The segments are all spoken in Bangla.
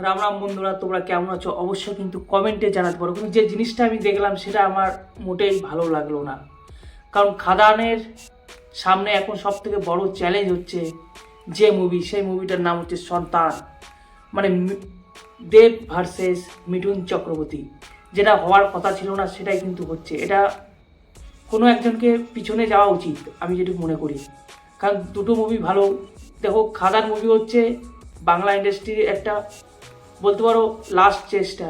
রাম রাম বন্ধুরা, তোমরা কেমন আছো অবশ্যই কিন্তু কমেন্টে জানাতে পারো। কিন্তু যে জিনিসটা আমি দেখলাম সেটা আমার মোটেই ভালো লাগলো না। কারণ খাদানের সামনে এখন সব থেকে বড় চ্যালেঞ্জ হচ্ছে যে মুভি, সেই মুভিটার নাম হচ্ছে সন্তান। মানে দেব ভার্সেস মিঠুন চক্রবর্তী। যেটা হওয়ার কথা ছিল না সেটাই কিন্তু হচ্ছে। এটা কোনো একজনকে পিছনে যাওয়া উচিত আমি যেটুকু মনে করি। কারণ দুটো মুভি ভালো। দেখো, খাদান মুভি হচ্ছে বাংলা ইন্ডাস্ট্রির একটা, বলতে পারো, লাস্ট চেষ্টা,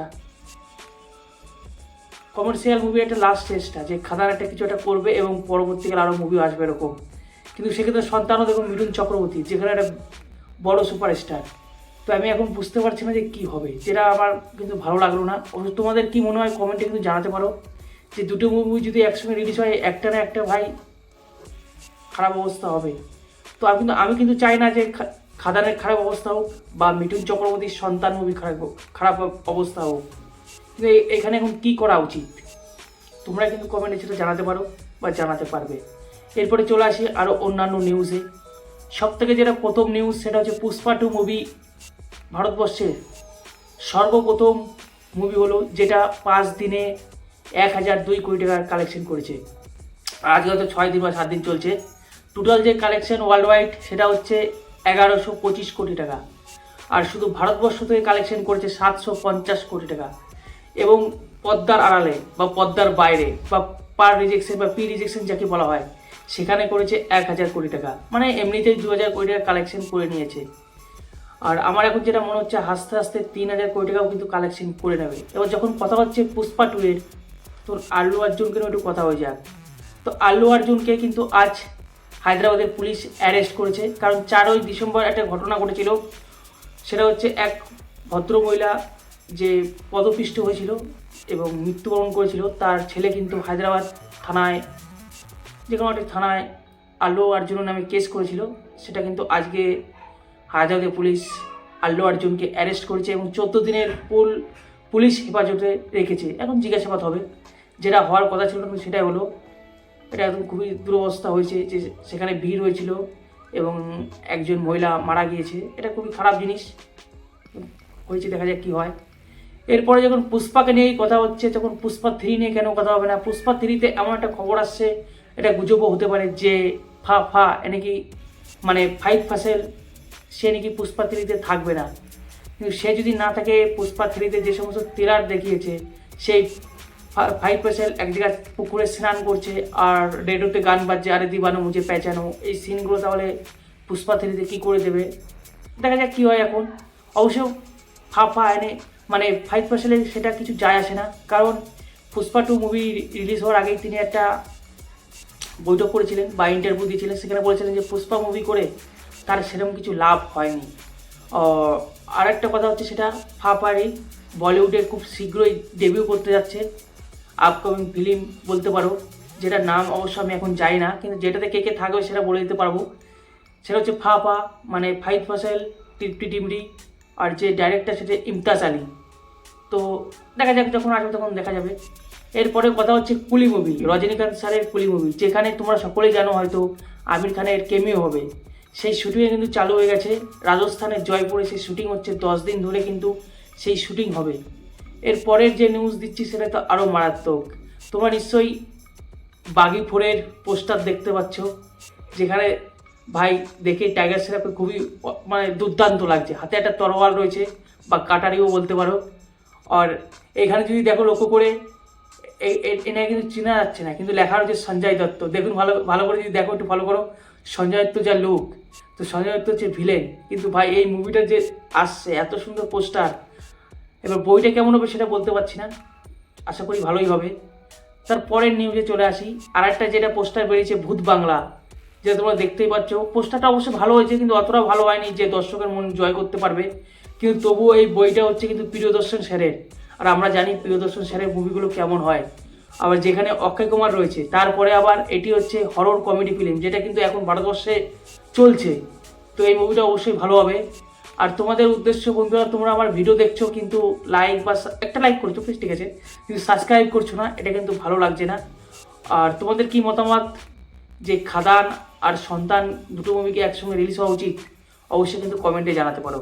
কমার্শিয়াল মুভি একটা লাস্ট চেষ্টা যে খাদান একটা কিছু একটা করবে এবং পরবর্তীকালে আরও মুভি আসবে এরকম। কিন্তু সেক্ষেত্রে সন্তানও দেখুন মিঠুন চক্রবর্তী, যেখানে একটা বড় সুপারস্টার। তো আমি এখন বুঝতে পারছি না যে কী হবে, যেটা আমার কিন্তু ভালো লাগলো না। অবশ্য তোমাদের কী মনে হয় কমেন্টে কিন্তু জানাতে পারো যে দুটো মুভি যদি একসঙ্গে রিলিজ হয়, একটা না একটা ভাই খারাপ অবস্থা হবে। তো আমি কিন্তু চাই না যে খাদানের খারাপ অবস্থা হোক বা মিঠুন চক্রবর্তীর সন্তান মুভি খারাপ অবস্থা হোক। কিন্তু এখানে এখন কী করা উচিত তোমরা কিন্তু কমেন্টে সেটা জানাতে পারো বা জানাতে পারবে। এরপরে চলে আসি আরও অন্যান্য নিউজে। সব থেকে যেটা প্রথম নিউজ সেটা হচ্ছে পুষ্পা 2 মুভি ভারতবর্ষের সর্বপ্রথম মুভি হলো, যেটা 5 দিনে 1002 কোটি টাকার কালেকশন করেছে। আজকে হয়তো 6 দিন বা 7 দিন চলছে। টোটাল যে কালেকশন ওয়ার্ল্ড ওয়াইড সেটা হচ্ছে 1125 কোটি টাকা। আর শুধু ভারতবর্ষ থেকে কালেকশন করেছে 750 কোটি টাকা। এবং পদ্মার আড়ালে বা পদ্মার বাইরে বা পার রিজেকশন বা পি রিজেকশন যাকে বলা হয়, সেখানে করেছে 1000 কোটি টাকা। মানে এমনিতেই 2000 কোটি টাকা কালেকশন করে নিয়েছে। আর আমার এখন যেটা মনে হচ্ছে আস্তে আস্তে 3000 কোটি টাকাও কিন্তু কালেকশন করে নেবে। এবার যখন কথা হচ্ছে পুষ্পা 2 এর, তোর আল্লু অর্জুনকে একটু কথা হয়ে যাক। তো আল্লু অর্জুনকে কিন্তু আজ হায়দ্রাবাদের পুলিশ অ্যারেস্ট করেছে। কারণ 4ই ডিসেম্বর একটা ঘটনা ঘটেছিল। সেটা হচ্ছে এক ভদ্রমহিলা যে পদপিষ্ট হয়েছিল এবং মৃত্যুবরণ করেছিল, তার ছেলে কিন্তু হায়দ্রাবাদ থানায়, যে কোনো একটা থানায় আল্লু অর্জুনের নামে কেস করেছিল। সেটা কিন্তু আজকে হায়দ্রাবাদের পুলিশ আল্লু অর্জুনকে অ্যারেস্ট করেছে এবং 14 দিনের পুলিশ হেফাজতে রেখেছে। এখন জিজ্ঞাসাবাদ হবে। যেটা হওয়ার কথা ছিল না সেটাই হলো। এটা একদম খুবই দুরবস্থা হয়েছে যে সেখানে ভিড় হয়েছিল এবং একজন মহিলা মারা গিয়েছে। এটা খুবই খারাপ জিনিস হয়েছে, দেখা যাক কী হয়। এরপরে যখন পুষ্পাকে নিয়েই কথা হচ্ছে, তখন পুষ্পা 3 নিয়ে কেন কথা হবে না? পুষ্পা 3-তে এমন একটা খবর আসছে, এটা গুজবও হতে পারে যে নাকি, মানে ফাহিদ ফাসেল, সে নাকি পুষ্পা 3-তে থাকবে না। কিন্তু সে যদি না থাকে, পুষ্পা 3-তে যে সমস্ত ট্রেলার দেখিয়েছে, সেই ফাহিদ ফাসেল এক জায়গায় পুকুরে স্নান করছে আর রেডিওতে গান বাজছে, আরে দিবানো মুঝে পেঁচানো, এই সিনগুলো তাহলে পুষ্পা 3-তে কী করে দেবে? দেখা যাক কী হয় এখন। অবশ্য এনে মানে ফাহিদ ফাসেলের সেটা কিছু যায় আসে না। কারণ পুষ্পা 2 মুভি রিলিজ হওয়ার আগেই তিনি একটা বৈঠক করেছিলেন বা ইন্টারভিউ দিয়েছিলেন। সেখানে বলেছিলেন যে পুষ্পা মুভি করে তার সেরকম কিছু লাভ হয়নি। আর একটা কথা হচ্ছে, সেটা ফাপারি বলিউডে খুব শীঘ্রই ডেবিউ করতে যাচ্ছে, আপকামিং ফিল্ম বলতে পারো, যেটার নাম অবশ্য আমি এখন যাই না, কিন্তু যেটাতে কে কে থাকবে সেটা বলে দিতে পারবো। সেটা হচ্ছে মানে ফাহিদ ফাসেল, তৃপ্তি ডিমরি, আর যে ডাইরেক্টর সেটা ইমতাজ আলী। তো দেখা যাক, যখন আসবে তখন দেখা যাবে। এরপরে কথা হচ্ছে কুলি মুভি, রজনীকান্ত স্যারের কুলি মুভি, যেখানে তোমরা সকলেই জানো হয়তো আমির খানের কেমিও হবে। সেই শুটিংয়ে কিন্তু চালু হয়ে গেছে রাজস্থানের জয়পুরে। সেই শুটিং হচ্ছে 10 দিন ধরে কিন্তু সেই শুটিং হবে। এরপরের যে নিউজ দিচ্ছি সেটা তো আরও মারাত্মক। তোমরা নিশ্চয়ই বাগি 4-এর পোস্টার দেখতে পাচ্ছ, যেখানে ভাই দেখে টাইগার শ্রফকে খুবই মানে দুর্দান্ত লাগছে। হাতে একটা তরোয়াল রয়েছে বা কাটারিও বলতে পারো। আর এখানে যদি দেখো লক্ষ্য করে, এনাকে কিন্তু চেনা যাচ্ছে না, কিন্তু লেখা রয়েছে সঞ্জয় দত্ত। দেখুন ভালো ভালো করে যদি দেখো, একটু ফলো করো। সঞ্জয় দত্ত যা লুক, তো সঞ্জয় দত্ত হচ্ছে ভিলেন। কিন্তু ভাই এই মুভিটা যে আসছে, এত সুন্দর পোস্টার। এবার বইটা কেমন হবে সেটা বলতে পারছি না, আশা করি ভালোই হবে। তারপরের নিউজে চলে আসি। আর একটা যেটা পোস্টার বেরিয়েছে ভূত বাংলা, যেটা তোমরা দেখতেই পাচ্ছ। পোস্টারটা অবশ্যই ভালো হয়েছে, কিন্তু অতটা ভালো হয়নি যে দর্শকের মন জয় করতে পারবে। কিন্তু তবুও এই বইটা হচ্ছে কিন্তু প্রিয়দর্শন স্যারের। আর আমরা জানি প্রিয়দর্শন স্যারের মুভিগুলো কেমন হয়। আবার যেখানে অক্ষয় কুমার রয়েছে, তারপরে আবার এটি হচ্ছে হরর কমেডি ফিল্ম, যেটা কিন্তু এখন ভারতবর্ষে চলছে। তো এই মুভিটা অবশ্যই ভালো হবে। আর তোমাদের উদ্দেশ্য বন্ধুরা, তোমরা আমার ভিডিও দেখছো কিন্তু লাইক বা একটা লাইক করছো প্লিজ, ঠিক আছে, কিন্তু সাবস্ক্রাইব করছো না, এটা কিন্তু ভালো লাগছে না। আর তোমাদের কি মতামত যে খাদান আর সন্তান দুটো মুভিকে একসঙ্গে রিলিজ হওয়া উচিত, অবশ্যই কিন্তু কমেন্টে জানাতে পারো।